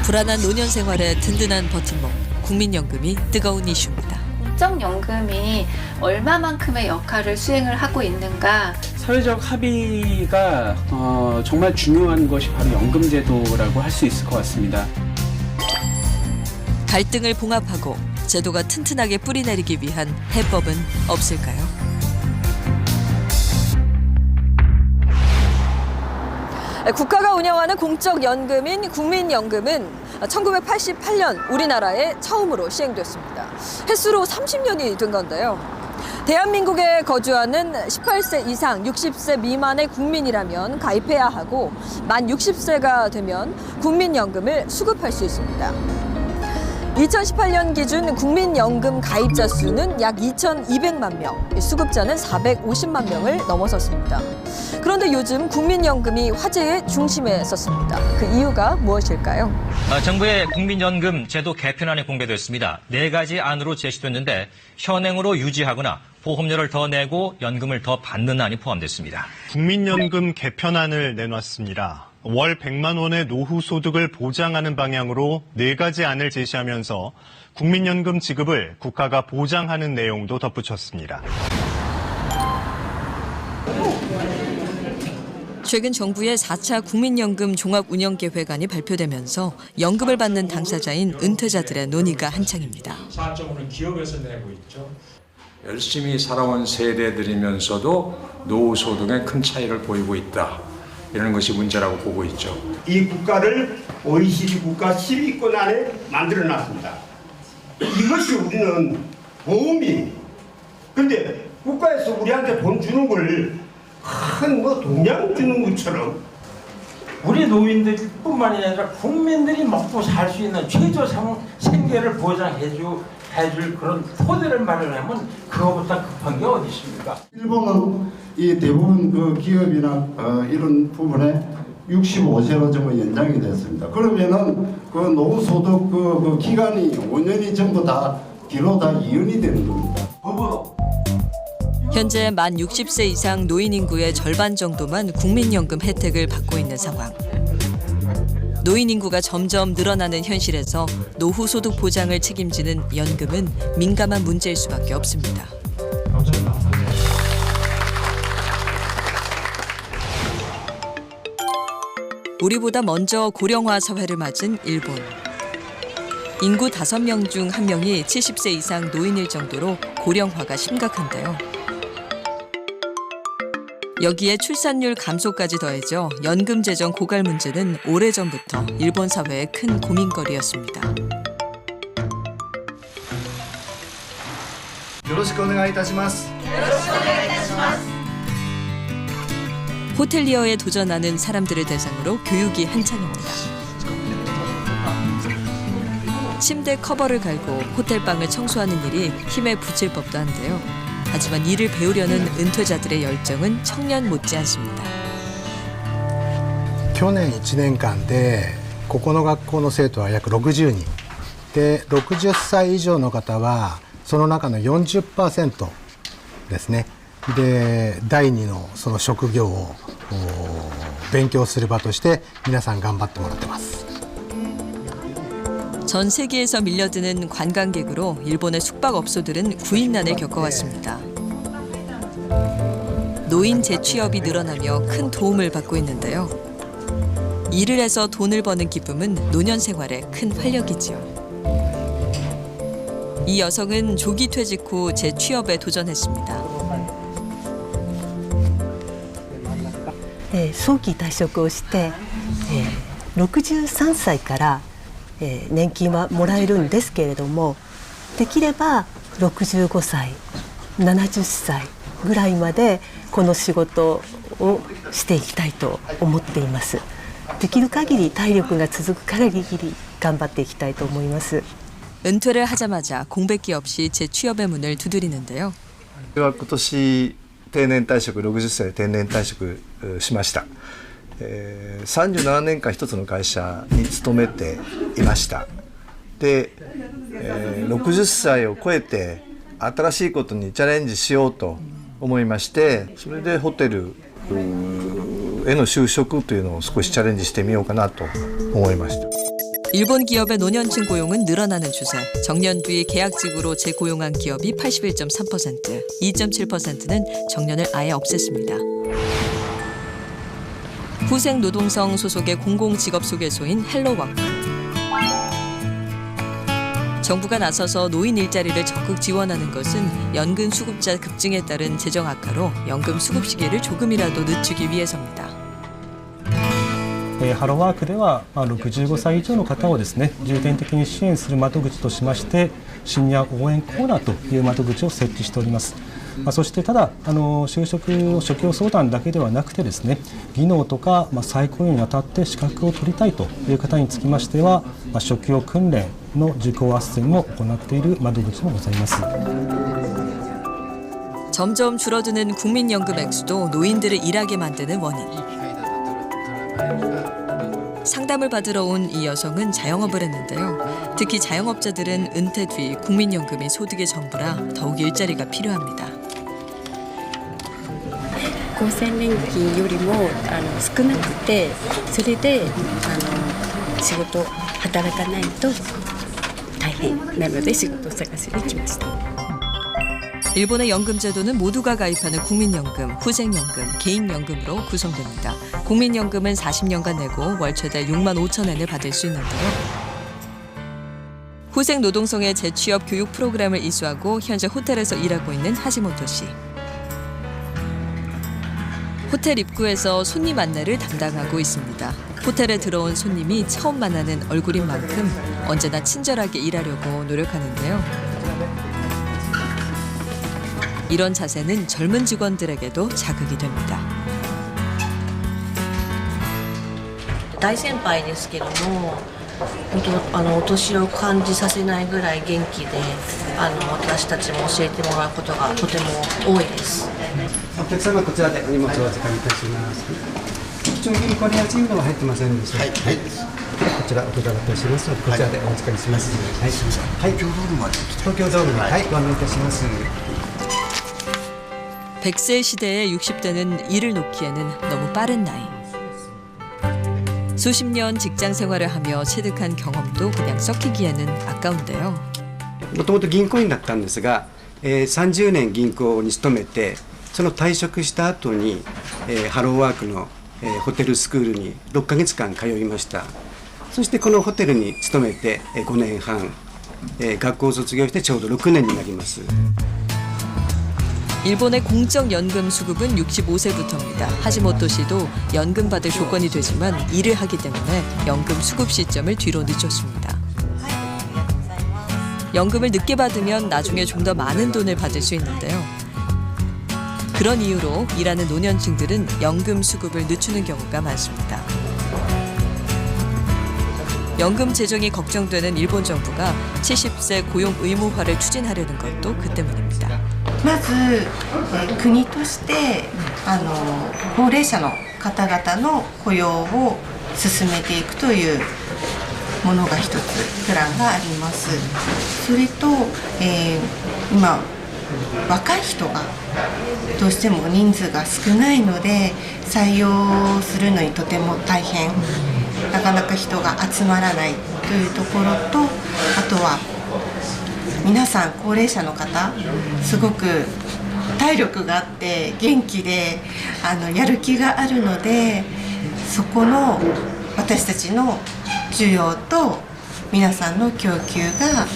불안한 노년 생활에 든든한 버팀목, 국민연금이 뜨거운 이슈입니다. 국정연금이 얼마만큼의 역할을 수행을 하고 있는가. 사회적 합의가 정말 중요한 것이 바로 연금제도라고 할 수 있을 것 같습니다. 갈등을 봉합하고 제도가 튼튼하게 뿌리내리기 위한 해법은 없을까요? 국가가 운영하는 공적연금인 국민연금은 1988년 우리나라에 처음으로 시행됐습니다. 횟수로 30년이 된 건데요. 대한민국에 거주하는 18세 이상 60세 미만의 국민이라면 가입해야 하고 만 60세가 되면 국민연금을 수급할 수 있습니다. 2018년 기준 국민연금 가입자 수는 약 2,200만 명, 수급자는 450만 명을 넘어섰습니다. 그런데 요즘 국민연금이 화제의 중심에 섰습니다. 그 이유가 무엇일까요? 정부의 국민연금 제도 개편안이 공개됐습니다. 4가지 안으로 제시됐는데 현행으로 유지하거나 보험료를 더 내고 연금을 더 받는 안이 포함됐습니다. 국민연금 개편안을 내놨습니다. 월 100만 원의 노후 소득을 보장하는 방향으로 4가지 안을 제시하면서 국민연금 지급을 국가가 보장하는 내용도 덧붙였습니다. 최근 정부의 4차 국민연금 종합운영계획안이 발표되면서 연금을 받는 당사자인 은퇴자들의 논의가 한창입니다. 4.5는 기업에서 내고 있죠. 열심히 살아온 세대들이면서도 노후 소득에 큰 차이를 보이고 있다. 이런 것이 문제라고 보고 있죠. 이 국가를 OECD 국가 10위권 안에 만들어놨습니다. 이것이 우리는 보험이. 근데 국가에서 우리한테 돈 주는 걸 큰 동양 주는 것처럼 우리 노인들뿐만이 아니라 국민들이 먹고 살 수 있는 최저 생계를 보장해줄 그런 토대를 마련하면 그거보다 급한 게 어디 있습니까? 일본은 이 대부분 그 기업이나 이런 부분에 65세로 좀 연장이 됐습니다. 그러면은 그 노후소득 그 기간이 5년이 전부 다 뒤로 다 이연이 되는 겁니다. 현재 만 60세 이상 노인 인구의 절반 정도만 국민연금 혜택을 받고 있는 상황. 노인 인구가 점점 늘어나는 현실에서 노후 소득 보장을 책임지는 연금은 민감한 문제일 수밖에 없습니다. 우리보다 먼저 고령화 사회를 맞은 일본. 인구 5명 중 1명이 70세 이상 노인일 정도로 고령화가 심각한데요. 여기에 출산율 감소까지 더해져 연금 재정 고갈 문제는 오래전부터 일본 사회의 큰 고민거리였습니다. よろしくお願いいたします。 호텔리어에 도전하는 사람들을 대상으로 교육이 한창입니다. 침대 커버를 갈고 호텔방을 청소하는 일이 힘에 부칠 법도 한데요. 하지만 일을 배우려는 은퇴자들의 열정은 청년 못지않습니다. 去年1年間でここの学校の生徒は約60人で60歳以上の方はその中の 40% ですね。で第二のその職業を勉強する場として皆さん頑張ってもらってます。 전 세계에서 밀려드는 관광객으로 일본의 숙박업소들은 구인난을 겪어왔습니다. 노인 재취업이 늘어나며 큰 도움을 받고 있는데요. 일을 해서 돈을 버는 기쁨은 노년 생활의 큰 활력이지요. 이 여성은 조기 퇴직 후 재취업에 도전했습니다. 早期退職をして、63歳から年金はもらえるんですけれども、できれば65歳、70歳ぐらいまでこの仕事をしていきたいと思っています。できる限り体力が続く限り頑張っていきたいと思います。 은퇴를 하자마자 공백기 없이 재취업의 문을 두드리는데요. 今年定年退職60歳で定年退職しました。37年間一つの会社に勤めていました。で、60歳を超えて新しいことにチャレンジしようと思いまして、それでホテルへの就職というのを少しチャレンジしてみようかなと思いました。 일본 기업의 노년층 고용은 늘어나는 추세. 정년 뒤 계약직으로 재고용한 기업이 81.3%, 2.7%는 정년을 아예 없앴습니다. 후생 노동성 소속의 공공직업소개소인 헬로워크. 정부가 나서서 노인 일자리를 적극 지원하는 것은 연금 수급자 급증에 따른 재정 악화로 연금 수급 시기를 조금이라도 늦추기 위해서입니다. ハローワークでは65歳以上の方をですね重点的に支援する窓口としましてシニア応援コーナーという窓口を設置しております。そしてただ就職の職業相談だけではなくてですね技能とか再雇用にあたって資格を取りたいという方につきましては職業訓練の受講斡旋も行っている窓口もございます。 점점 줄어드는 국민연금 액수도 노인들을 일하게 만드는 원인. 상담을 받으러 온 이 여성은 자영업을 했는데요. 특히 자영업자들은 은퇴 뒤 국민연금이 소득의 전부라 더욱 일자리가 필요합니다. 厚生年金よりも少なくてそれで仕事働かないと大変なので仕事を探しに来ました。 일본의 연금 제도는 모두가 가입하는 국민연금, 후생연금, 개인연금으로 구성됩니다. 국민연금은 40년간 내고 월 최대 6만 5천 엔을 받을 수 있는데요. 후생 노동성의 재취업 교육 프로그램을 이수하고 현재 호텔에서 일하고 있는 하시모토 씨. 호텔 입구에서 손님 안내를 담당하고 있습니다. 호텔에 들어온 손님이 처음 만나는 얼굴인 만큼 언제나 친절하게 일하려고 노력하는데요. 이런 자세는 젊은 직원들에게도 자극이 됩니다. 大先輩ですけども、本当お年を感じさせないぐらい元気で、私たちも教えてもらうことがとても多いです。お客様こちらでお荷物をお預かりいたします。一応銀行にチームは入ってませんでした。はい。こちらお伺いいたしますのでこちらでお預かりします。はい。東京ドームまで。東京ドームにはいご案内いたします。 100세 시대의 60대는 일을 놓기에는 너무 빠른 나이. 수십 년 직장 생활을 하며 체득한 경험도 그냥 썩히기에는 아까운데요. もともと銀行員だったんですが、30年銀行に勤めてその退職した後に、ハローワークの、ホテルスクールに6ヶ月間通いました。そしてこのホテルに勤めて5年半、学校を卒業してちょうど6年になります。 일본의 공적 연금 수급은 65세부터입니다. 하시모토 씨도 연금 받을 조건이 되지만 일을 하기 때문에 연금 수급 시점을 뒤로 늦췄습니다. 연금을 늦게 받으면 나중에 좀 더 많은 돈을 받을 수 있는데요. 그런 이유로 일하는 노년층들은 연금 수급을 늦추는 경우가 많습니다. 연금 재정이 걱정되는 일본 정부가 70세 고용 의무화를 추진하려는 것도 그 때문입니다. まず国として高齢者の方々の雇用を進めていくというものが一つプランがあります。それと、今若い人がどうしても人数が少ないので採用するのにとても大変、なかなか人が集まらないというところと、あとは 皆さん高齢者の方すごく体力があって元気でやる気があるのでそこの私たちの需要と皆さんの供給が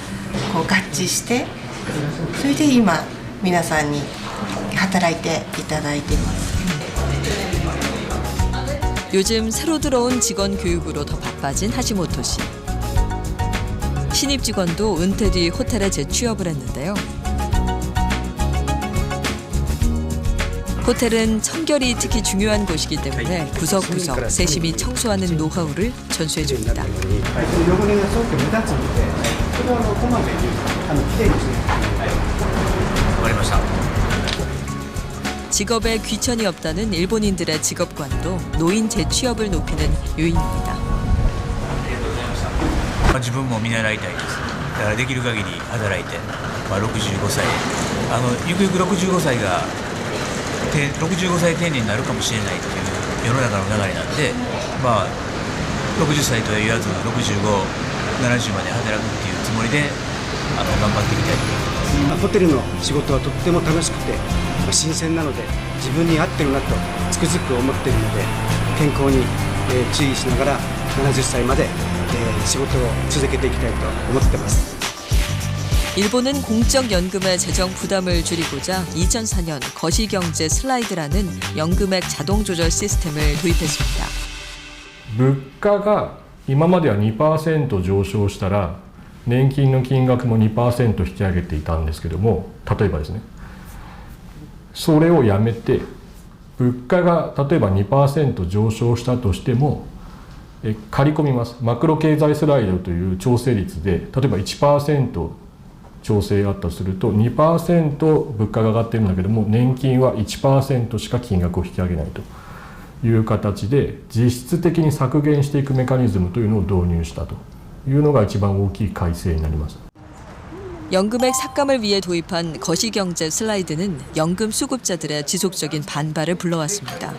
こう合致してそれで今皆さんに働いていただいています。 요즘 새로 들어온 직원 교육으로 더 바빠진 하시모토 씨. 신입 직원도 은퇴 뒤 호텔에 재취업을 했는데요. 호텔은 청결이 특히 중요한 곳이기 때문에 구석구석 세심히 청소하는 노하우를 전수해 줍니다. 직업에 귀천이 없다는 일본인들의 직업관도 노인 재취업을 높이는 요인입니다. 自分も見習いたいです。だからできる限り働いて、65歳ゆくゆく65歳が65歳定年になるかもしれないという世の中の流れなんで、60歳とは言わず65、70まで働くっていうつもりで頑張っていきたいと思います。ホテルの仕事はとっても楽しくて新鮮なので自分に合ってるなとつくづく思っているので健康に注意しながら70歳まで仕事を続けていきたいと思っています。 일본은 공적 연금의 재정 부담을 줄이고자 2004년 거시경제 슬라이드라는 연금액 자동 조절 시스템을 도입했습니다. 物価が今までは 2% 上昇したら年金の金額も 2% 引き上げていたんですけども、例えばですね、それをやめて物価が例えば 2% 上昇したとしても刈り込みます。マクロ経済スライドという調整率で例えば 1% 調整があったとすると 2% 物価が上がっているんだけども年金は 1% しか金額を引き上げないという形で実質的に削減していくメカニズムというのを導入したというのが一番大きい改正になります。 연금액 삭감을 위해 도입한 거시경제 슬라이드는 연금 수급자들의 지속적인 반발을 불러왔습니다.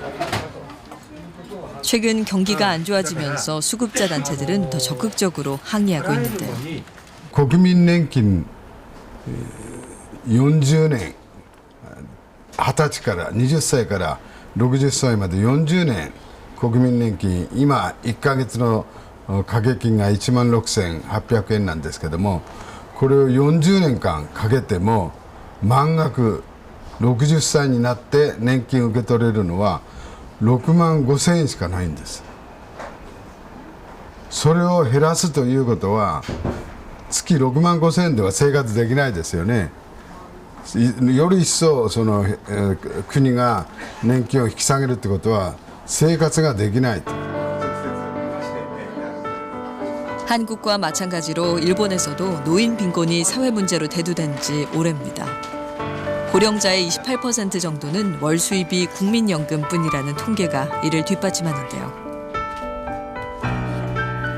최근 경기가 안 좋아지면서 수급자 단체들은 더 적극적으로 항의하고 있는데요. 国民年金40年20歳から20歳から60歳まで40年国民年金今1ヶ月の掛け金が16,800円なんですけどもこれを40年間かけても満額60歳になって年金を受け取れるのは65,000円しかないんです。それを減らすということは月65,000円では生活できないですよね。より一層その、国が年金を引き下げるってことは生活ができないと。 한국과 마찬가지로 일본에서도 노인 빈곤이 사회 문제로 대두된 지 오래입니다. 고령자의 28% 정도는 월 수입이 국민연금뿐이라는 통계가 이를 뒷받침하는데요.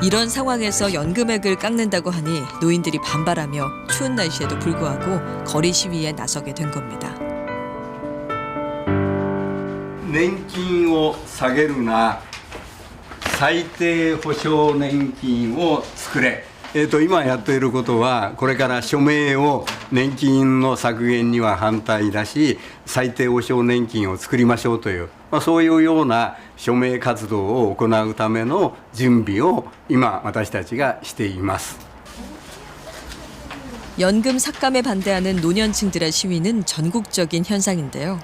이런 상황에서 연금액을 깎는다고 하니 노인들이 반발하며 추운 날씨에도 불구하고 거리 시위에 나서게 된 겁니다. 年金を下げるな、最低保障年金を作れ。今やっていることはこれから署名を年金の削減には反対だし最低保障年金を作りましょうという、そういうような署名活動を行うための準備を今私たちがしています。 연금 삭감에 반대하는 노년층들의 시위는 전국적인 현상인데요.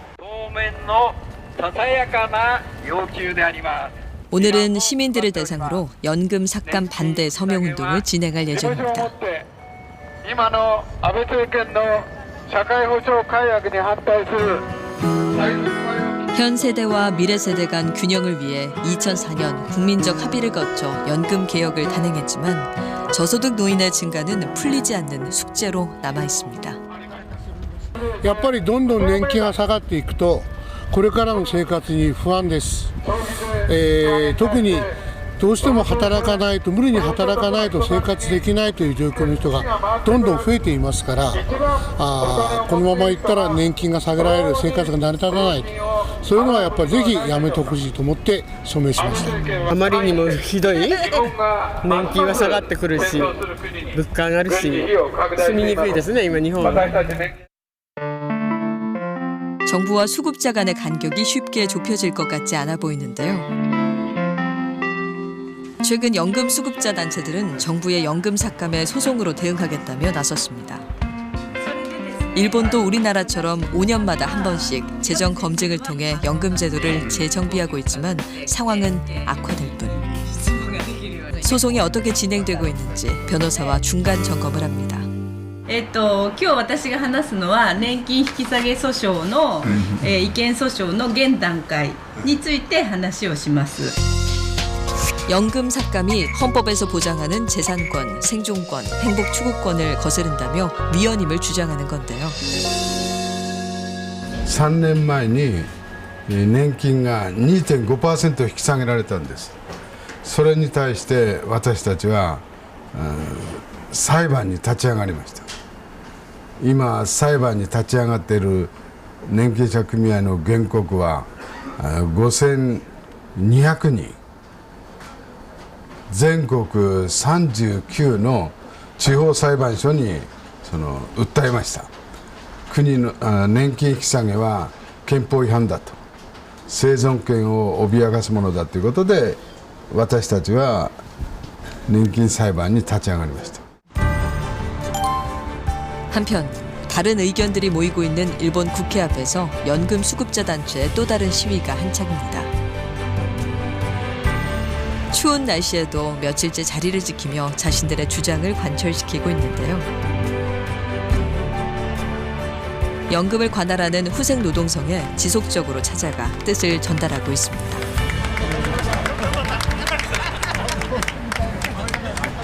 오늘은 시민들을 대상으로 연금 삭감 반대 서명 운동을 진행할 예정입니다. 현 세대와 미래 세대 간 균형을 위해 2004년 국민적 합의를 거쳐 연금 개혁을 단행했지만 저소득 노인의 증가는 풀리지 않는 숙제로 남아 있습니다. やっぱりどんどん年金が下がっていくとこれからの生活に不安です。特にどうしても働かないと無理に働かないと生活できないという状況の人がどんどん増えていますから、このままいったら年金が下げられる生活が成り立たないと、そういうのはやっぱりぜひやめてほしいと思って署名しました。あまりにもひどい年金は下がってくるし物価上がるし住みにくいですね今日本は。 정부와 수급자 간의 간격이 쉽게 좁혀질 것 같지 않아 보이는데요. 최근 연금 수급자 단체들은 정부의 연금 삭감에 소송으로 대응하겠다며 나섰습니다. 일본도 우리나라처럼 5년마다 한 번씩 재정 검증을 통해 연금 제도를 재정비하고 있지만 상황은 악화될 뿐. 소송이 어떻게 진행되고 있는지 변호사와 중간 점검을 합니다. 今日私が話すのは年金引き下げ訴訟の、違憲訴訟の現段階について話をします。 연금 삭감이 헌법에서 보장하는 재산권, 생존권, 행복 추구권을 거스른다며 위헌임을 주장하는 건데요. 3年前に年金が 2.5% 引き下げられたんです。それに対して私たちは裁判に立ち上がりました。 今裁判に立ち上がっている年金者組合の原告は5200人全国39の地方裁判所に訴えました。国の年金引き下げは憲法違反だと、生存権を脅かすものだということで、私たちは年金裁判に立ち上がりました。 한편 다른 의견들이 모이고 있는 일본 국회 앞에서 연금 수급자 단체의 또 다른 시위가 한창입니다. 추운 날씨에도 며칠째 자리를 지키며 자신들의 주장을 관철시키고 있는데요. 연금을 관할하는 후생노동성에 지속적으로 찾아가 뜻을 전달하고 있습니다.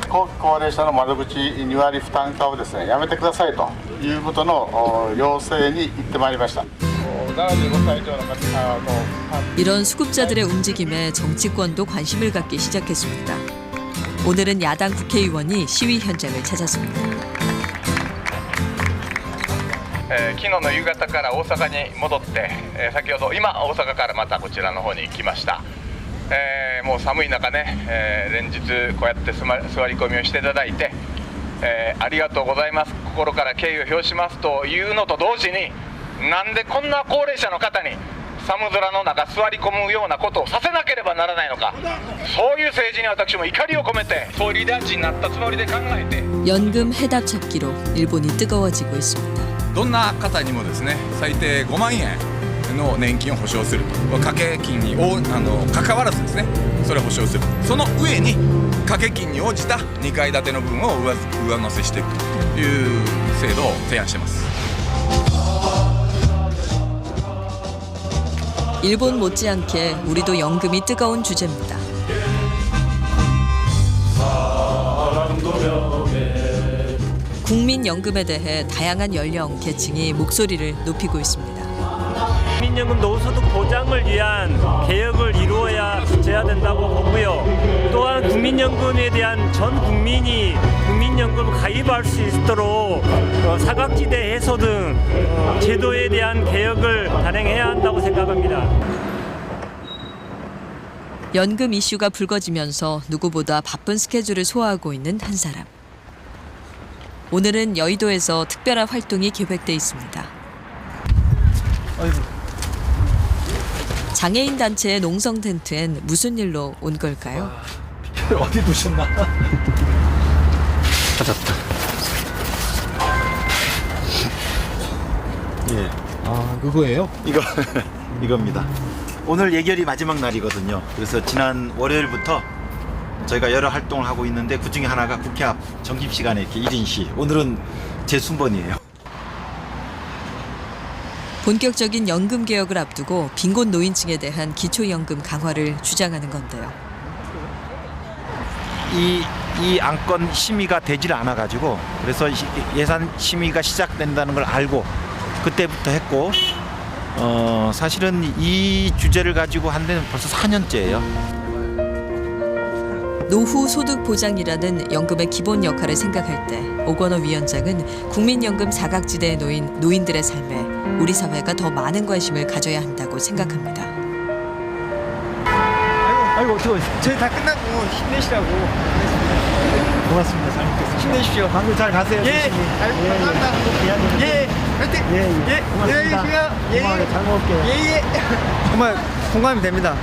後期高齢者の窓口2割負担化をですね、やめてくださいということの要請に行ってまいりました。75歳以上の方の 이런 수급자들의 움직임에 정치권도 관심을 갖기 시작했습니다. 오늘은 야당 국회의원이 시위 현장을 찾았습니다. 昨日の夕方から大阪に戻って、先ほど今大阪からまたこちらの方に来ました。もう寒い中ね、連日こうやって座り込みをしていただいて、ありがとうございます、心から敬意を表しますというのと同時に、なんでこんな高齢者の方に寒空の中座り込むようなことをさせなければならないのか、そういう政治に私も怒りを込めて総理大臣になったつもりで考えて 연금 해답 찾기로 일본이 뜨거워지고 있습니다. どんな方にもですね、最低5万円の年金を保障すると、掛け金に関わらずですね、それを保障する、その上に掛け金に応じた2階建ての部分を上乗せしていくという制度を提案しています。 일본 못지않게 우리도 연금이 뜨거운 주제입니다. 국민연금에 대해 다양한 연령, 계층이 목소리를 높이고 있습니다. 국민연금 노후소득 보장을 위한 개혁을 이루어야 된다고 보고요. 또한 국민연금에 대한 전 국민이 국민연금 가입할 수 있도록 사각지대 해소 등 제도에 대한 개혁을 단행해야 한다고 생각합니다. 연금 이슈가 불거지면서 누구보다 바쁜 스케줄을 소화하고 있는 한 사람. 오늘은 여의도에서 특별한 활동이 계획돼 있습니다. 장애인 단체의 농성 텐트엔 무슨 일로 온 걸까요? 어디 두셨나? 찾았다. 예. 아, 그거예요? 이겁니다. 오늘 예결이 마지막 날이거든요. 그래서 지난 월요일부터 저희가 여러 활동을 하고 있는데 그 중에 하나가 국회 앞 점심시간에 이렇게 1인 시. 오늘은 제 순번이에요. 본격적인 연금 개혁을 앞두고 빈곤 노인층에 대한 기초연금 강화를 주장하는 건데요. 이 안건 심의가 되질 않아 가지고 그래서 예산 심의가 시작된다는 걸 알고 그때부터 했고 사실은 이 주제를 가지고 한 데는 벌써 4년째예요. 노후 소득 보장이라는 연금의 기본 역할을 생각할 때 오건호 위원장은 국민연금 사각지대에 놓인 노인들의 삶에 우리 사회가 더 많은 관심을 가져야 한다고 생각합니다. 아이고 저희 다 끝나고 힘내시라고. 고맙습니다. 잘 먹겠습니다. 힘내십시오. 방금 잘 가세요. 예. 감사합니다. 예. 화이팅. 예. 고맙습니다. 예. 잘 먹을게요. 예. 정말 공감이 됩니다.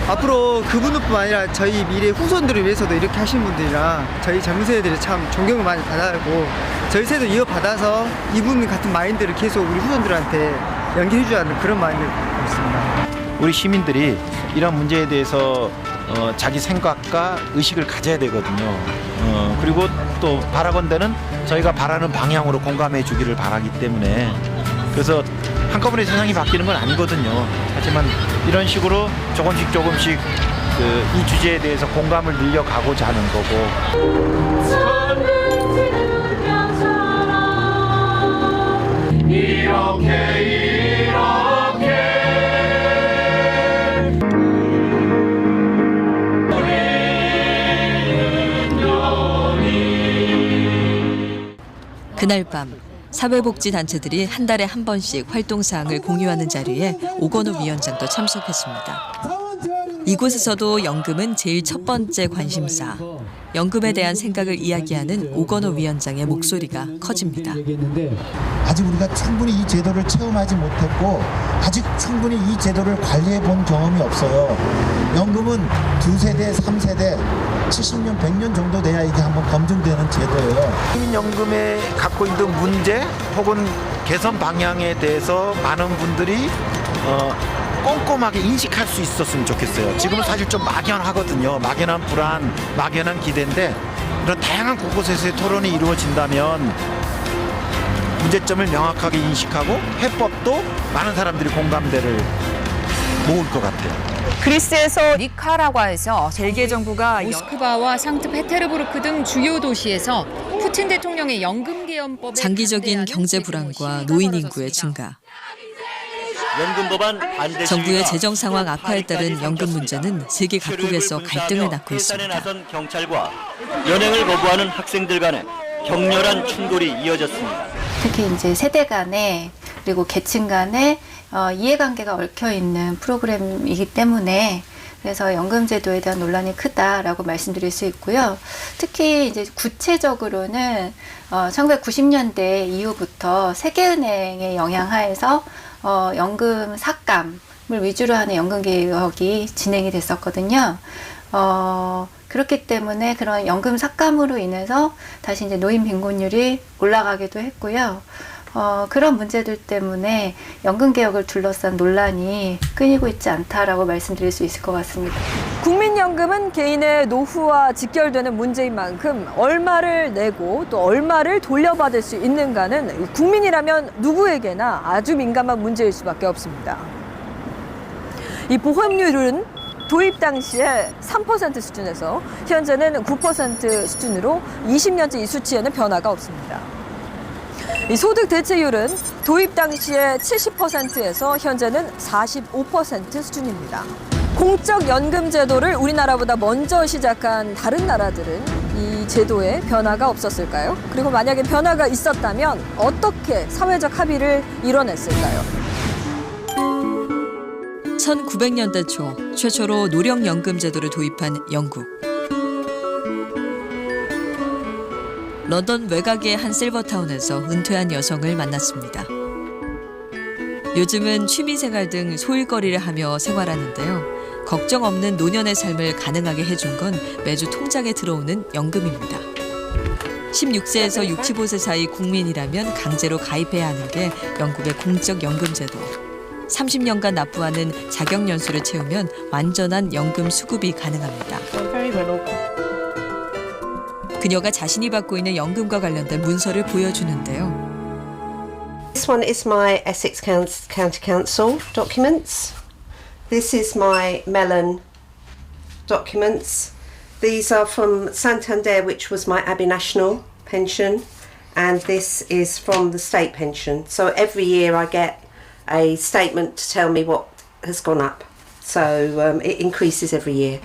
앞으로 그분뿐만 아니라 저희 미래 후손들을 위해서도 이렇게 하시는 분들이라 저희 젊은 세대들이 참 존경을 많이 받아고 저희 세대도 이어받아서 이분 같은 마인드를 계속 우리 후손들한테 연기해주자는 그런 마인드를 갖고 있습니다. 우리 시민들이 이런 문제에 대해서 자기 생각과 의식을 가져야 되거든요. 그리고 또 바라건대는 저희가 바라는 방향으로 공감해 주기를 바라기 때문에 그래서 한꺼번에 세상이 바뀌는 건 아니거든요. 하지만 이런 식으로 조금씩 이 주제에 대해서 공감을 늘려가고자 하는 거고. 그날 밤 사회복지단체들이 한 달에 한 번씩 활동사항을 공유하는 자리에 오건호 위원장도 참석했습니다. 이곳에서도 연금은 제일 첫 번째 관심사. 연금에 대한 생각을 이야기하는 오건호 위원장의 목소리가 커집니다. 아직 우리가 충분히 이 제도를 체험하지 못했고 아직 충분히 이 제도를 관리해 본 경험이 없어요. 연금은 2세대, 3세대, 70년, 100년 정도 돼야 이게 한번 검증되는 제도예요. 국민연금에 갖고 있는 문제 혹은 개선 방향에 대해서 많은 분들이 꼼꼼하게 인식할 수 있었으면 좋겠어요. 지금은 사실 좀 막연하거든요. 막연한 불안, 막연한 기대인데 이런 다양한 곳곳에서의 토론이 이루어진다면 문제점을 명확하게 인식하고 해법도 많은 사람들이 공감대를 모을 것 같아요. 그리스에서 니카라과에서 벨기에 정부가 모스크바와 상트페테르부르크 등 주요 도시에서 푸틴 대통령의 연금 개헌법에 장기적인 경제 불안과 노인 인구의 증가. 정부의 재정 상황 악화에 따른 연금 문제는 세계 각국에서 갈등을 낳고 있습니다. 경찰과 연행을 거부하는 학생들 간의 격렬한 충돌이 이어졌습니다. 특히 이제 세대 간에 그리고 계층 간에 이해관계가 얽혀 있는 프로그램이기 때문에 그래서 연금제도에 대한 논란이 크다라고 말씀드릴 수 있고요. 특히 이제 구체적으로는 1990년대 이후부터 세계은행의 영향하에서 연금 삭감을 위주로 하는 연금 개혁이 진행이 됐었거든요. 그렇기 때문에 그런 연금 삭감으로 인해서 다시 이제 노인 빈곤율이 올라가기도 했고요. 그런 문제들 때문에 연금 개혁을 둘러싼 논란이 끊이고 있지 않다라고 말씀드릴 수 있을 것 같습니다. 국민연금은 개인의 노후와 직결되는 문제인 만큼 얼마를 내고 또 얼마를 돌려받을 수 있는가는 국민이라면 누구에게나 아주 민감한 문제일 수밖에 없습니다. 이 보험료율은 도입 당시에 3% 수준에서 현재는 9% 수준으로 20년째 이 수치에는 변화가 없습니다. 이 소득 대체율은 도입 당시에 70%에서 현재는 45% 수준입니다. 공적 연금 제도를 우리나라보다 먼저 시작한 다른 나라들은 이 제도에 변화가 없었을까요? 그리고 만약에 변화가 있었다면 어떻게 사회적 합의를 이뤄냈을까요? 1900년대 초 최초로 노령연금 제도를 도입한 영국. 런던 외곽의 한 실버타운에서 은퇴한 여성을 만났습니다. 요즘은 취미생활 등 소일거리를 하며 생활하는데요. 걱정 없는 노년의 삶을 가능하게 해준 건 매주 통장에 들어오는 연금입니다. 16세에서 65세 사이 국민이라면 강제로 가입해야 하는 게 영국의 공적 연금 제도. 30년간 납부하는 자격 연수를 채우면 완전한 연금 수급이 가능합니다. 그녀가 자신이 받고 있는 연금과 관련된 문서를 보여주는데요. This one is my Essex County Council documents. This is my Mellon documents. These are from Santander, which was my Abbey National pension, and this is from the state pension. So every year I get a statement to tell me what has gone up. So it increases every year.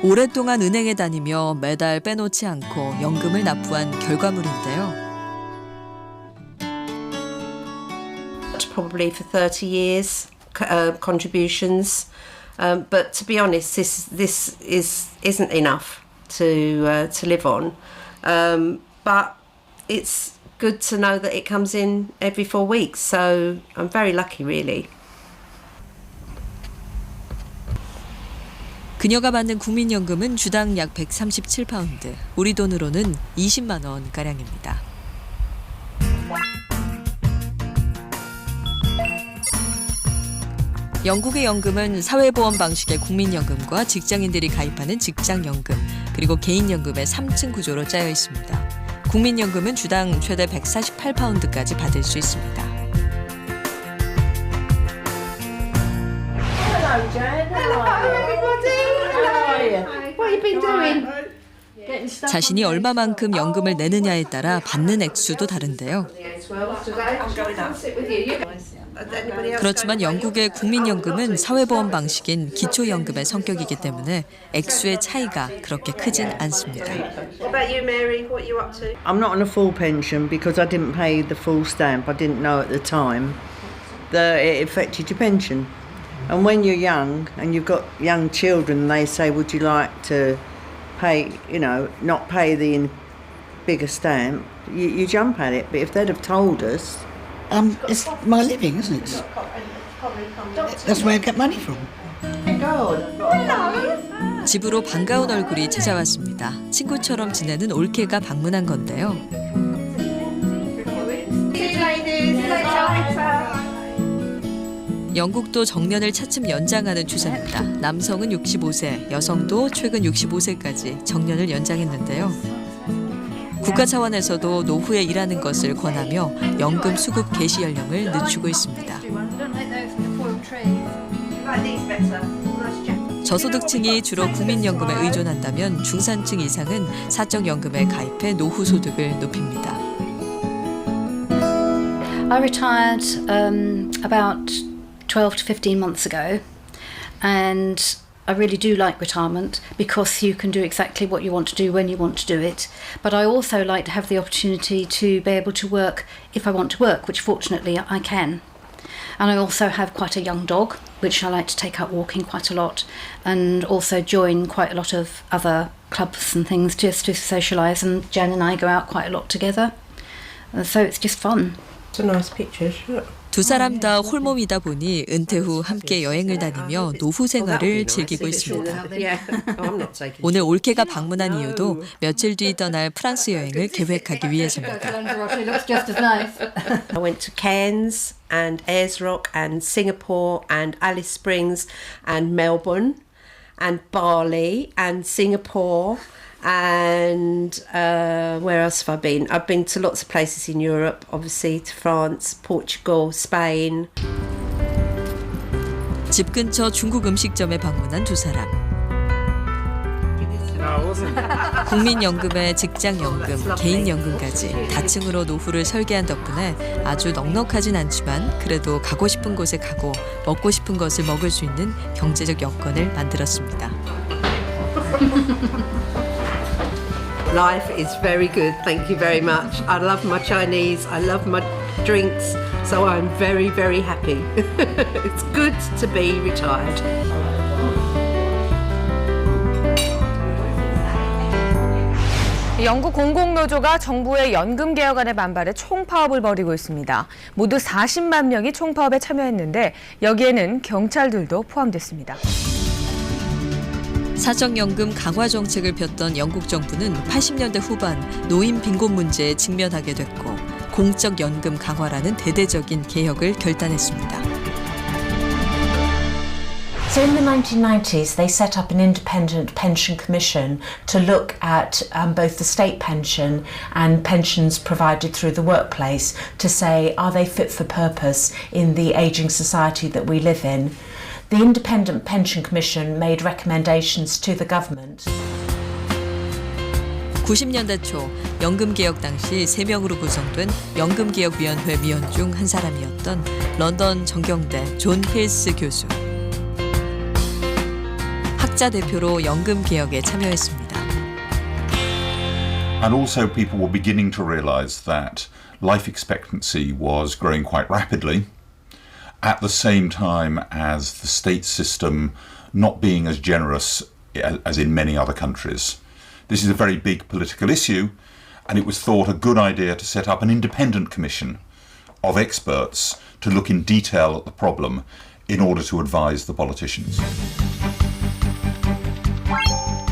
오랫동안 은행에 다니며 매달 빼놓지 않고 연금을 납부한 결과물인데요. Probably for 30 years contributions, but to be honest, this isn't enough to live on. But it's good to know that it comes in every 4 weeks, so I'm very lucky, really. 그녀가 받는 국민연금은 주당 약 137파운드, 우리 돈으로는 20만 원가량입니다. 영국의 연금은 사회보험 방식의 국민연금과 직장인들이 가입하는 직장연금, 그리고 개인연금의 3층 구조로 짜여 있습니다. 국민연금은 주당 최대 148파운드까지 받을 수 있습니다. Hello, Jan. Hello, everybody. How are you? What have you been doing? 자신이 얼마만큼 연금을 내느냐에 따라 받는 액수도 다른데요. 그렇지만 영국의 국민연금은 사회보험 방식인 기초연금의 성격이기 때문에 액수의 차이가 그렇게 크진 않습니다. I'm not on a full pension because I didn't pay the full stamp. I didn't know at the time that it affected your pension. And when you're young and you've got young children, they say, would you like to pay, not pay the bigger stamp, you jump at it. But if they'd have told us... it's my living, isn't it? That's where I get money from. 집으로 반가운 얼굴이 찾아왔습니다. 친구처럼 지내는 올케가 방문한 건데요. 영국도 정년을 차츰 연장하는 추세입니다. 남성은 65세, 여성도 최근 65세까지 정년을 연장했는데요. 국가 차원에서도 노후에 일하는 것을 권하며 연금 수급 개시 연령을 늦추고 있습니다. 저소득층이 주로 국민연금에 의존한다면 중산층 이상은 사적연금에 가입해 노후 소득을 높입니다. I retired about 12 to 15 months ago, and I really do like retirement because you can do exactly what you want to do when you want to do it. But I also like to have the opportunity to be able to work if I want to work, which fortunately I can. And I also have quite a young dog, which I like to take out walking quite a lot, and also join quite a lot of other clubs and things just to socialise. And Jen and I go out quite a lot together, so it's just fun. It's a nice picture. 두 사람 다 홀몸이다 보니 은퇴 후 함께 여행을 다니며 노후 생활을 즐기고 있습니다. 오늘 올케가 방문한 이유도 며칠 뒤 떠날 프랑스 여행을 계획하기 위해서입니다. I went to Cairns and Ayers Rock and Singapore and Alice Springs and Melbourne and Bali and Singapore. And where else have I been? I've been to lots of places in Europe, obviously to France, Portugal, Spain. 집 근처 중국 음식점에 방문한 두 사람. 국민연금에 직장연금, 개인연금까지 다층으로 노후를 설계한 덕분에 아주 넉넉하진 않지만 그래도 가고 싶은 곳에 가고 먹고 싶은 것을 먹을 수 있는 경제적 여건을 만들었습니다. Life is very good, thank you very much. I love my Chinese, I love my drinks, so I'm very, very happy. It's good to be retired. 영국 공공노조가 정부의 연금 개혁안에 반발해 총파업을 벌이고 있습니다. 모두 40만 명이 총파업에 참여했는데 여기에는 경찰들도 포함됐습니다. 사적연금 강화 정책을 폈던 영국 정부는 80년대 후반 노인 빈곤 문제에 직면하게 됐고 공적 연금 강화라는 대대적인 개혁을 결단했습니다. So in the 1990s, they set up an independent pension commission to look at both the state pension and pensions provided through the workplace to say, are they fit for purpose in the ageing society that we live in? The Independent Pension Commission made recommendations to the government. 90년대 초 연금개혁 당시 3명으로 구성된 연금개혁위원회 위원 중 한 사람이었던 런던 정경대 존 힐스 교수. 학자 대표로 연금개혁에 참여했습니다. And also people were beginning to realize that life expectancy was growing quite rapidly. At the same time as the state system not being as generous as in many other countries. This is a very big political issue, and it was thought a good idea to set up an independent commission of experts to look in detail at the problem in order to advise the politicians.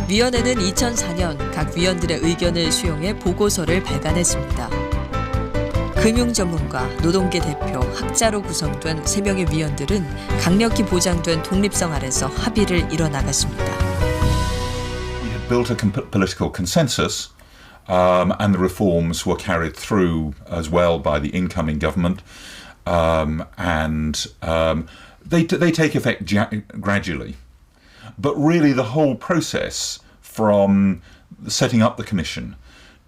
위원회는 2004년 각 위원들의 의견을 수용해 보고서를 발간했습니다. 금융 전문가, 노동계 대표, 학자로 구성된 3명의 위원들은 강력히 보장된 독립성 아래서 합의를 이뤄나갔습니다. We had built a political consensus, and the reforms were carried through as well by the incoming government, they take effect gradually. But really the whole process from setting up the commission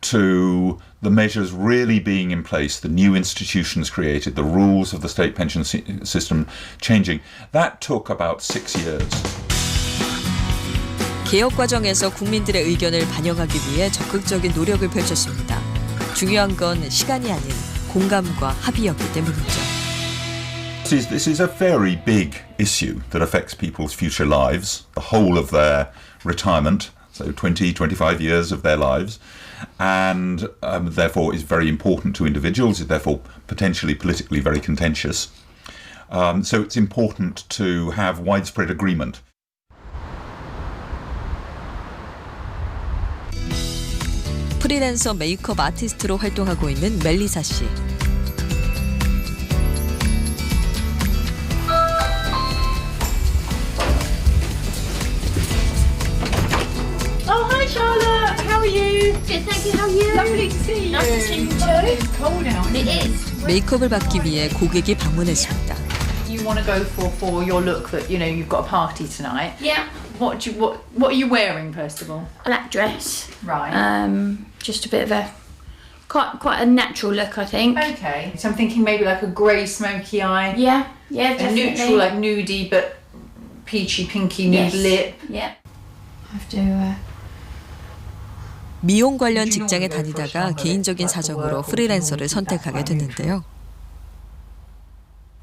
to the measures really being in place, the new institutions created, the rules of the state pension system changing, that took about 6 years. 개혁 과정에서 국민들의 의견을 반영하기 위해 적극적인 노력을 펼쳤습니다. 중요한 건 시간이 아닌 공감과 합의였기 때문이죠. This is a very big issue that affects people's future lives, the whole of their retirement, so 20, 25 years of their lives, and therefore is very important to individuals, is therefore potentially politically very contentious. So it's important to have widespread agreement. 프리랜서 메이크업 아티스트로 활동하고 있는 멜리사 씨. Oh, hi Charlotte. How are you? Good, thank you. How are you? Lovely to see you. Nice to see you too. It's cold out. It is. 메이크업을 받기 위해 고객이 방문했습니다. You want to go for your look that you've got a party tonight. Yeah. What are you wearing first of all? A black dress. Right. Just a bit of a quite a natural look, I think. Okay. So I'm thinking maybe like a grey smoky eye. Yeah, definitely. A neutral, like nudie, but peachy, pinky nude lip. Yeah. I have to. 미용 관련 직장에 다니다가 개인적인 사정으로 프리랜서를 선택하게 됐는데요.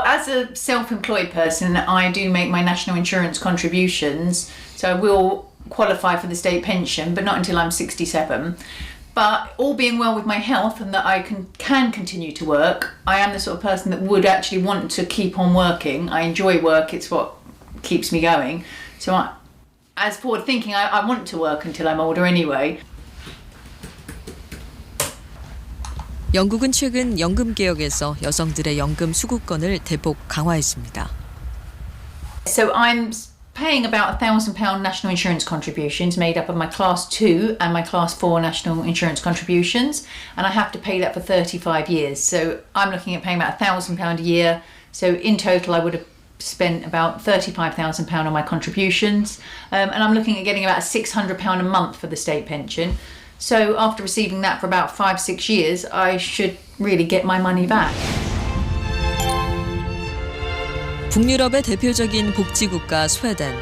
As a self-employed person, I do make my national insurance contributions, so I will qualify for the state pension, but not until I'm 67. But all being well with my health and that I can continue to work, I am the sort of person that would actually want to keep on working. I enjoy work, it's what keeps me going. So as forward thinking, I want to work until I'm older anyway. 영국은 최근 연금 개혁에서 여성들의 연금 수급권을 대폭 강화했습니다. So I'm paying about £1,000 national insurance contributions made up of my class 2 and my class 4 national insurance contributions, and I have to pay that for 35 years. So I'm looking at paying about £1,000 a year. So in total I would have spent about £35,000 on my contributions, and I'm looking at getting about £600 a month for the state pension. So after receiving that for about 5-6 years, I should really get my money back. 북유럽의 대표적인 복지국가 스웨덴.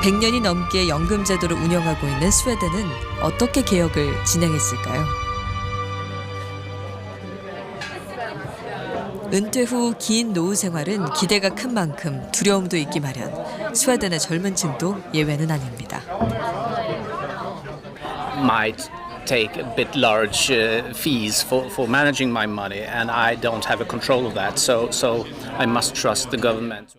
100년이 넘게 연금 제도를 운영하고 있는 스웨덴은 어떻게 개혁을 진행했을까요? 은퇴 후 긴 노후 생활은 기대가 큰 만큼 두려움도 있기 마련. 스웨덴의 젊은 층도 예외는 아닙니다. Might take a bit large fees for managing my money, and I don't have a control of that. So I must trust the government.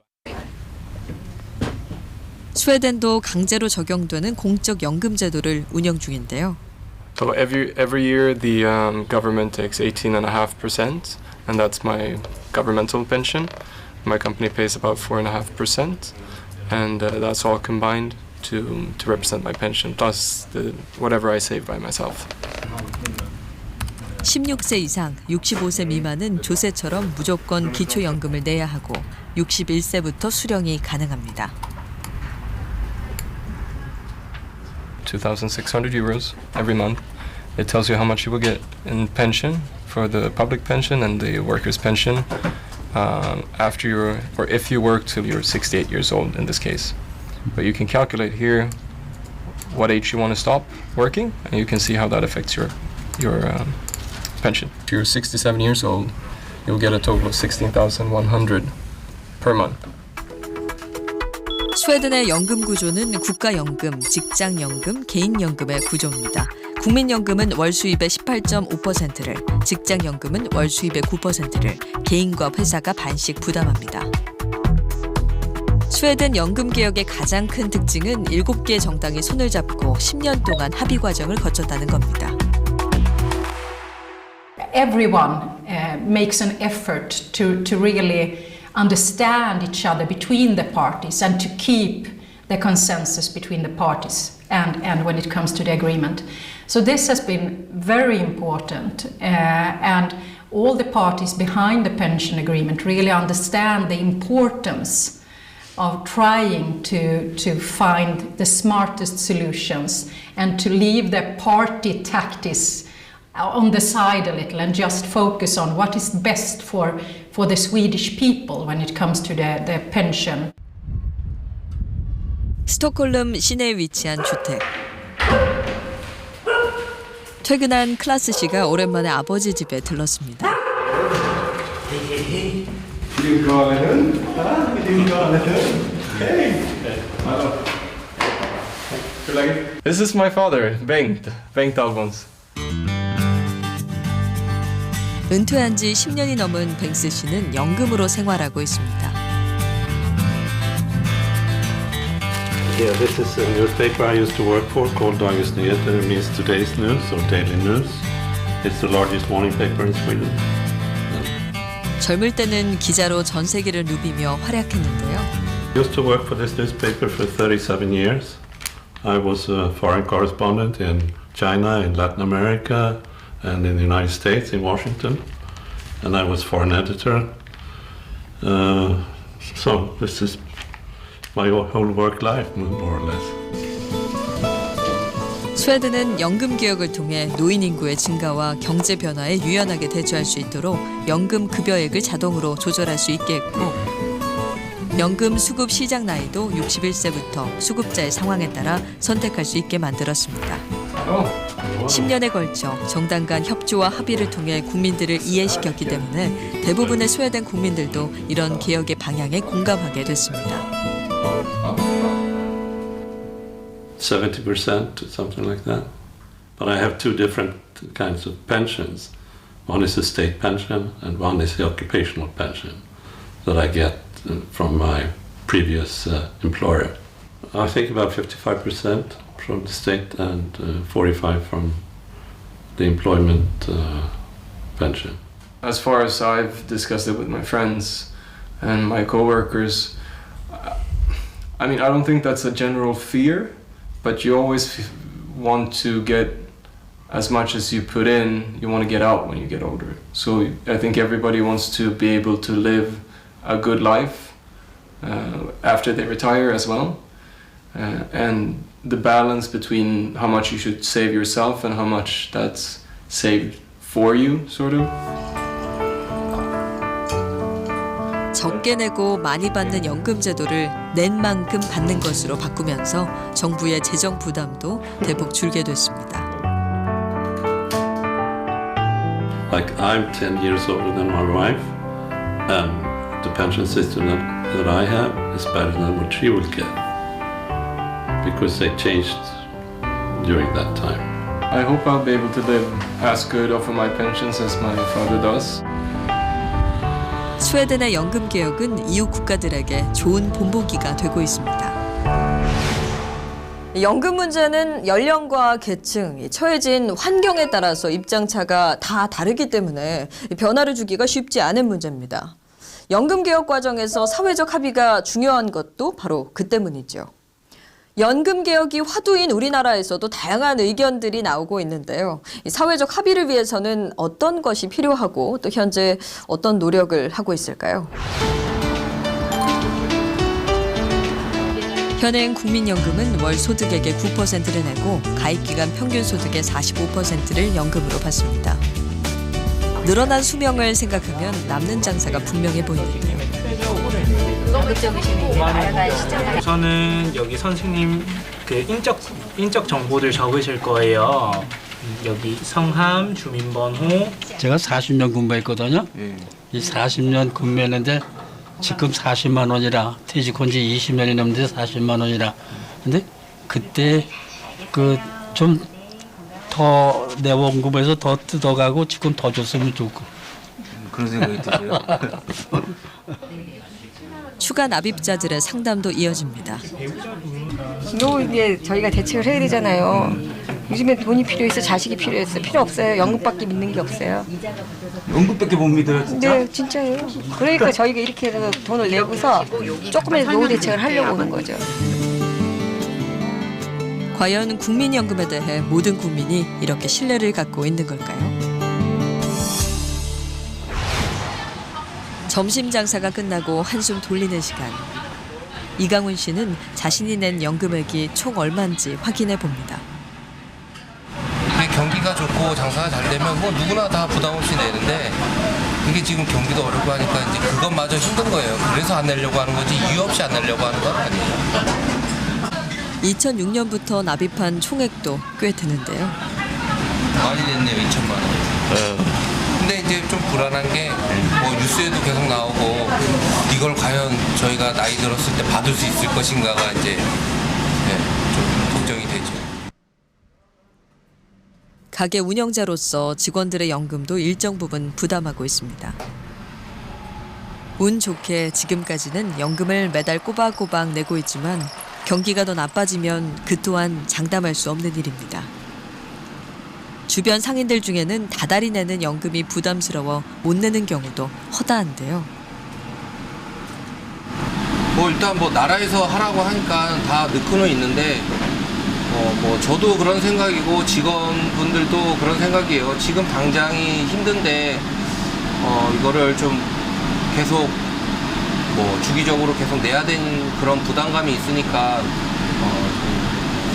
스웨덴도 강제로 적용되는 공적 연금 제도를 운영 중인데요. So every year the government takes 18.5%, and that's my governmental pension. My company pays about 4.5%, and that's all combined to represent my pension, plus whatever I save by myself. 16세 이상, 65세 미만은 조세처럼 무조건 기초연금을 내야 하고 61세부터 수령이 가능합니다. 2,600 euros every month. It tells you how much you will get in pension for the public pension and the workers' pension if you work till you're 68 years old in this case. But you can calculate here what age you want to stop working, and you can see how that affects your pension. If you're 67 years old, you'll get a total of 16,100 per month. 스웨덴의 연금 구조는 국가연금, 직장연금, 개인연금의 구조입니다. 국민연금은 월 수입의 18.5%를, 직장연금은 월 수입의 9%를 개인과 회사가 반씩 부담합니다. 스웨덴 연금 개혁의 가장 큰 특징은 7개의 정당이 손을 잡고 10년 동안 합의 과정을 거쳤다는 겁니다. Everyone makes an effort to really understand each other between the parties and to keep the consensus between the parties and when it comes to the agreement. So this has been very important, and all the parties behind the pension agreement really understand the importance of trying to find the smartest solutions and to leave the party tactics on the side a little and just focus on what is best for the Swedish people when it comes to the pension. 스톡홀름 시내에 위치한 주택. 퇴근한 클라스 씨가 오랜만에 아버지 집에 들렀습니다. This is my father, Bengt Albons. 은퇴한 지 10년이 넘은 뱅스 씨는 연금으로 생활하고 있습니다. Yeah, this is a newspaper I used to work for called Dagens Nyheter. It means today's news or daily news. It's the largest morning paper in Sweden. 젊을 때는 기자로 전 세계를 누비며 활약했는데요. I used to work for this newspaper for 37 years. I was a foreign correspondent in China, in Latin America, and in the United States, in Washington. And I was foreign editor. So this is my whole work life, more or less. 스웨덴은 연금 개혁을 통해 노인 인구의 증가와 경제 변화에 유연하게 대처할 수 있도록 연금 급여액을 자동으로 조절할 수 있게 했고 연금 수급 시작 나이도 61세부터 수급자의 상황에 따라 선택할 수 있게 만들었습니다. 10년에 걸쳐 정당 간 협조와 합의를 통해 국민들을 이해시켰기 때문에 대부분의 스웨덴 국민들도 이런 개혁의 방향에 공감하게 됐습니다. 70%, something like that. But I have two different kinds of pensions. One is a state pension and one is the occupational pension that I get from my previous employer. I think about 55% from the state and 45% from the employment pension. As far as I've discussed it with my friends and my coworkers, I mean, I don't think that's a general fear, but you always want to get as much as you put in, you want to get out when you get older. So I think everybody wants to be able to live a good life after they retire as well. And the balance between how much you should save yourself and how much that's saved for you, sort of. 적게 내고 많이 받는 연금 제도를 낸 만큼 받는 것으로 바꾸면서 정부의 재정 부담도 대폭 줄게 됐습니다. Like I'm 10 years older than my wife, and the pension system that I have is better than what she will get because they changed during that time. I hope I'll be able to live as good off of my pensions as my father does. 스웨덴의 연금 개혁은 이웃 국가들에게 좋은 본보기가 되고 있습니다. 연금 문제는 연령과 계층, 처해진 환경에 따라서 입장차가 다 다르기 때문에 변화를 주기가 쉽지 않은 문제입니다. 연금 개혁 과정에서 사회적 합의가 중요한 것도 바로 그 때문이죠. 연금 개혁이 화두인 우리나라에서도 다양한 의견들이 나오고 있는데요. 사회적 합의를 위해서는 어떤 것이 필요하고 또 현재 어떤 노력을 하고 있을까요? 현행 국민연금은 월 소득액의 9%를 내고 가입기간 평균 소득의 45%를 연금으로 받습니다. 늘어난 수명을 생각하면 남는 장사가 분명해 보이는데요. 우선은 여기 선생님 그 인적 정보들 적으실 거예요. 여기 성함, 주민번호. 제가 40년 근무했거든요. 이 40년 근무했는데 지금 40만 원이라 퇴직한 지 20년이 넘는데 40만 원이라. 근데 그때 그 좀 더 내 원금에서 더 뜯어가고 지금 더 줬으면 좋고. 그런 생각이 드세요? 추가 납입자들의 상담도 이어집니다. 또 이제 저희가 대책을 해야 되잖아요. 요즘에 돈이 필요해서 자식이 필요했어. 필요 없어요. 연금밖에 믿는 게 없어요. 연금밖에 못 믿어요, 진짜? 네, 진짜예요. 그러니까 저희가 이렇게 해서 돈을 내고서 조금이라도 노후 대책을 하려고 오는 거죠. 과연 국민연금에 대해 모든 국민이 이렇게 신뢰를 갖고 있는 걸까요? 점심 장사가 끝나고 한숨 돌리는 시간. 이강훈 씨는 자신이 낸 연금액이 총 얼마인지 확인해 봅니다. 경기가 좋고 장사가 잘 되면 뭐 누구나 다 부담 없이 내는데 이게 지금 경기도 어렵고 하니까 이제 그것마저 힘든 거예요. 그래서 안 내려고 하는 거지 이유 없이 안 내려고 하는 건 아니에요. 2006년부터 납입한 총액도 꽤 되는데요. 많이 냈네요, 2천만 원. 근데 그게 좀 불안한 게 뭐 뉴스에도 계속 나오고 이걸 과연 저희가 나이 들었을 때 받을 수 있을 것인가가 이제 좀 걱정이 되죠. 가게 운영자로서 직원들의 연금도 일정 부분 부담하고 있습니다. 운 좋게 지금까지는 연금을 매달 꼬박꼬박 내고 있지만 경기가 더 나빠지면 그 또한 장담할 수 없는 일입니다. 주변 상인들 중에는 다달이 내는 연금이 부담스러워 못 내는 경우도 허다한데요. 뭐 일단 뭐 나라에서 하라고 하니까 다 넣고는 있는데 뭐 저도 그런 생각이고 직원분들도 그런 생각이에요. 지금 당장이 힘든데 이거를 좀 계속 뭐 주기적으로 계속 내야 되는 그런 부담감이 있으니까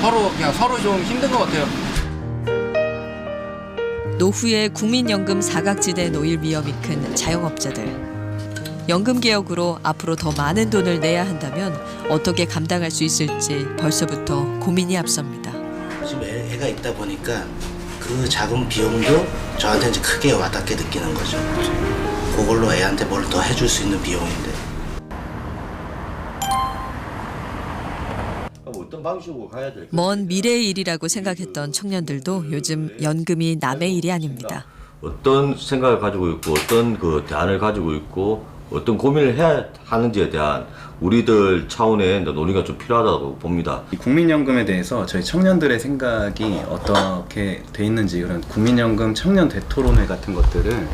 서로 좀 힘든 것 같아요. 노후에 국민연금 사각지대에 놓일 위험이 큰 자영업자들. 연금 개혁으로 앞으로 더 많은 돈을 내야 한다면 어떻게 감당할 수 있을지 벌써부터 고민이 앞섭니다. 지금 애가 있다 보니까 그 작은 비용도 저한테 이제 크게 와닿게 느끼는 거죠. 그걸로 애한테 뭘 더 해줄 수 있는 비용인데. 어떤 방식으로 가야 될까? 먼 미래의 일이라고 생각했던 청년들도 요즘 연금이 남의 일이 아닙니다. 어떤 생각을 가지고 있고 어떤 그 대안을 가지고 있고 어떤 고민을 해야 하는지에 대한 우리들 차원의 논의가 좀 필요하다고 봅니다. 이 국민연금에 대해서 저희 청년들의 생각이 어떻게 돼 있는지 그런 국민연금 청년 대토론회 같은 것들을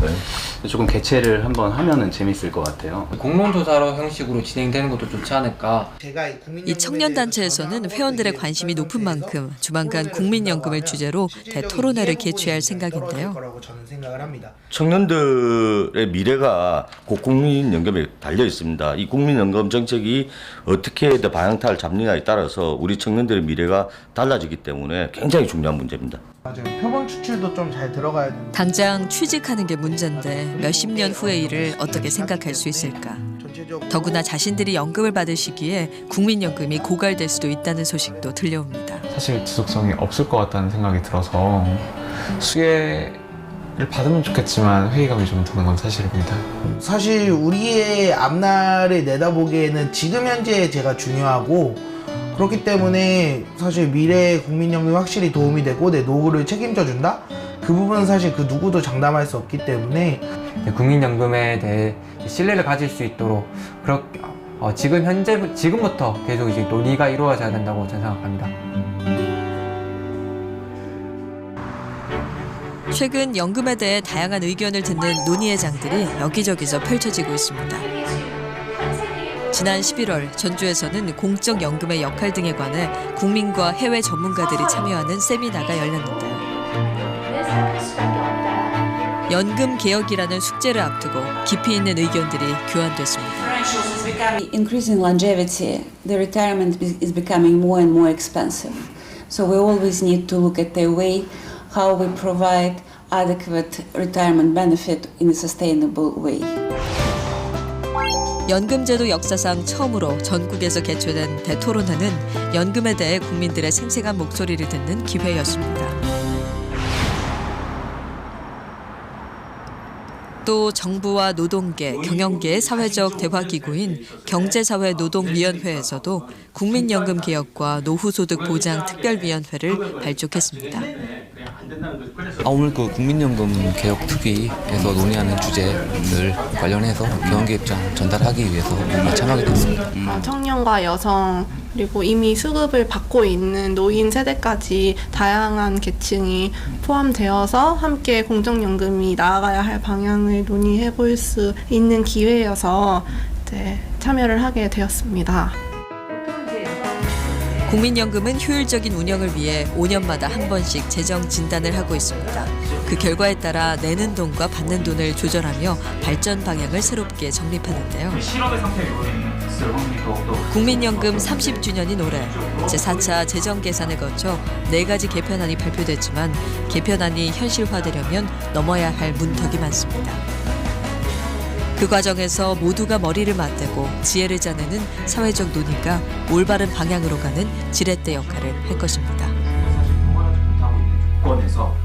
조금 개최를 한번 하면은 재밌을 것 같아요. 공론조사로 형식으로 진행되는 것도 좋지 않을까. 이 청년단체에서는 회원들의 관심이 높은 만큼 조만간 국민연금을 주제로 대토론회를 개최할 생각인데요. 청년들의 미래가 곧 국민연금에 달려 있습니다. 이 국민연금 정책이 어떻게 방향타를 잡느냐에 따라서 우리 청년들의 미래가 달라지기 때문에 굉장히 중요한 문제입니다. 맞아요. 표본 추출도 좀 잘 들어가야 됩니다. 당장 취직하는 게 문제인데 몇십 년 후의 일을 어떻게 생각할 수 있을까. 더구나 자신들이 연금을 받을 시기에 국민연금이 고갈될 수도 있다는 소식도 들려옵니다. 사실 지속성이 없을 것 같다는 생각이 들어서 수혜를 받으면 좋겠지만 회의감이 좀 드는 건 사실입니다. 사실 우리의 앞날을 내다보기에는 지금 현재 제가 중요하고 그렇기 때문에 사실 미래의 국민연금이 확실히 도움이 되고 내 노후를 책임져 준다? 그 부분은 사실 그 누구도 장담할 수 없기 때문에 국민연금에 대해 신뢰를 가질 수 있도록 지금부터 계속 이제 논의가 이루어져야 된다고 저는 생각합니다. 최근 연금에 대해 다양한 의견을 듣는 논의의 장들이 여기저기서 펼쳐지고 있습니다. 지난 11월 전주에서는 공적연금의 역할 등에 관해 국민과 해외 전문가들이 참여하는 세미나가 열렸는데요. 연금 개혁이라는 숙제를 앞두고 깊이 있는 의견들이 교환됐습니다. Increasing longevity, the retirement is becoming more and more expensive. So we always need to look at the way how we provide adequate retirement benefit in a sustainable way. 연금제도 역사상 처음으로 전국에서 개최된 대토론회는 연금에 대해 국민들의 생생한 목소리를 듣는 기회였습니다. 또 정부와 노동계, 경영계의 사회적 대화기구인 경제사회노동위원회에서도 국민연금 개혁과 노후소득 보장 특별위원회를 발족했습니다. 오늘 그 국민연금 개혁 특위에서 논의하는 주제를 관련해서 경영계 입장 전달하기 위해서 참여하게 됐습니다. 청년과 여성 그리고 이미 수급을 받고 있는 노인 세대까지 다양한 계층이 포함되어서 함께 공적연금이 나아가야 할 방향을 논의해 볼 수 있는 기회여서 참여를 하게 되었습니다. 국민연금은 효율적인 운영을 위해 5년마다 한 번씩 재정 진단을 하고 있습니다. 그 결과에 따라 내는 돈과 받는 돈을 조절하며 발전 방향을 새롭게 정립하는데요. 국민연금 30주년인 올해 제4차 재정 계산을 거쳐 4가지 개편안이 발표됐지만 개편안이 현실화되려면 넘어야 할 문턱이 많습니다. 그 과정에서 모두가 머리를 맞대고 지혜를 짜내는 사회적 논의가 올바른 방향으로 가는 지렛대 역할을 할 것입니다.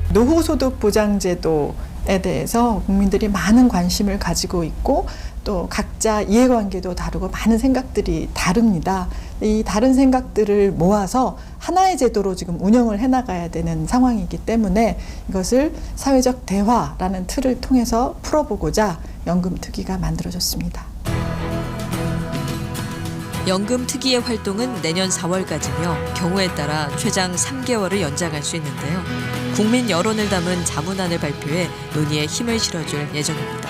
노후소득 보장제도 연금에 대해서 국민들이 많은 관심을 가지고 있고 또 각자 이해관계도 다르고 많은 생각들이 다릅니다. 이 다른 생각들을 모아서 하나의 제도로 지금 운영을 해나가야 되는 상황이기 때문에 이것을 사회적 대화라는 틀을 통해서 풀어보고자 연금특위가 만들어졌습니다. 연금특위의 활동은 내년 4월까지며 경우에 따라 최장 3개월을 연장할 수 있는데요. 국민 여론을 담은 자문안을 발표해 논의에 힘을 실어줄 예정입니다.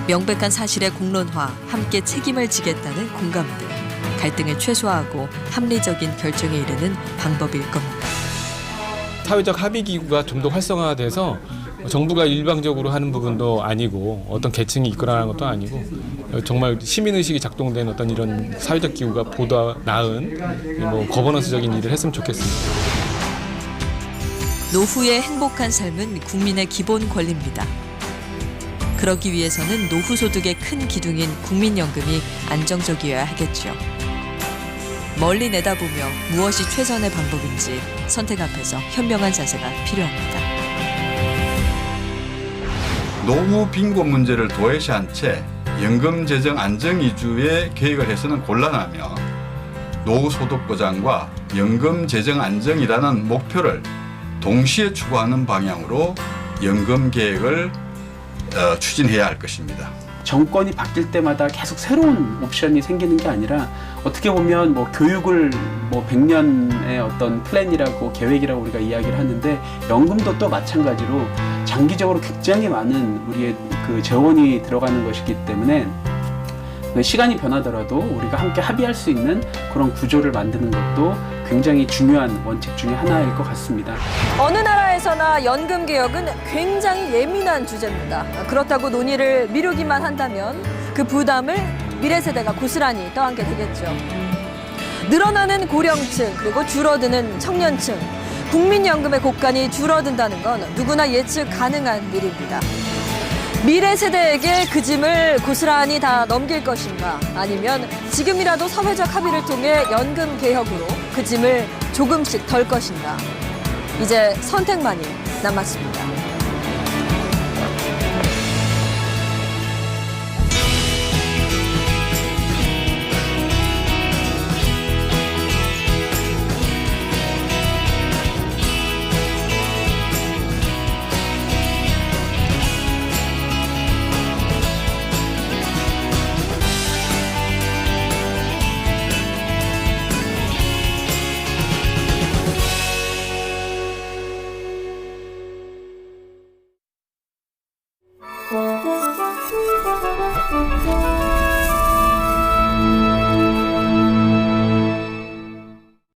명백한 사실의 공론화, 함께 책임을 지겠다는 공감대, 갈등을 최소화하고 합리적인 결정에 이르는 방법일 겁니다. 사회적 합의 기구가 좀 더 활성화돼서 정부가 일방적으로 하는 부분도 아니고 어떤 계층이 이끌어가는 것도 아니고 정말 시민의식이 작동된 어떤 이런 사회적 기구가 보다 나은 거버넌스적인 일을 했으면 좋겠습니다. 노후의 행복한 삶은 국민의 기본 권리입니다. 그러기 위해서는 노후 소득의 큰 기둥인 국민연금이 안정적이어야 하겠죠. 멀리 내다보며 무엇이 최선의 방법인지 선택 앞에서 현명한 자세가 필요합니다. 노후 빈곤 문제를 도외시한 채 연금 재정 안정 위주의 계획을 해서는 곤란하며 노후 소득 보장과 연금 재정 안정이라는 목표를 동시에 추구하는 방향으로 연금 계획을 추진해야 할 것입니다. 정권이 바뀔 때마다 계속 새로운 옵션이 생기는 게 아니라 어떻게 보면 뭐 교육을 뭐 100년의 어떤 플랜이라고 계획이라고 우리가 이야기를 하는데 연금도 또 마찬가지로 장기적으로 굉장히 많은 우리의 그 재원이 들어가는 것이기 때문에 시간이 변하더라도 우리가 함께 합의할 수 있는 그런 구조를 만드는 것도 굉장히 중요한 원칙 중에 하나일 것 같습니다. 어느 나라에서나 연금 개혁은 굉장히 예민한 주제입니다. 그렇다고 논의를 미루기만 한다면 그 부담을 미래 세대가 고스란히 떠안게 되겠죠. 늘어나는 고령층 그리고 줄어드는 청년층, 국민연금의 곡간이 줄어든다는 건 누구나 예측 가능한 일입니다. 미래 세대에게 그 짐을 고스란히 다 넘길 것인가, 아니면 지금이라도 사회적 합의를 통해 연금 개혁으로 그 짐을 조금씩 덜 것인가. 이제 선택만이 남았습니다. 와.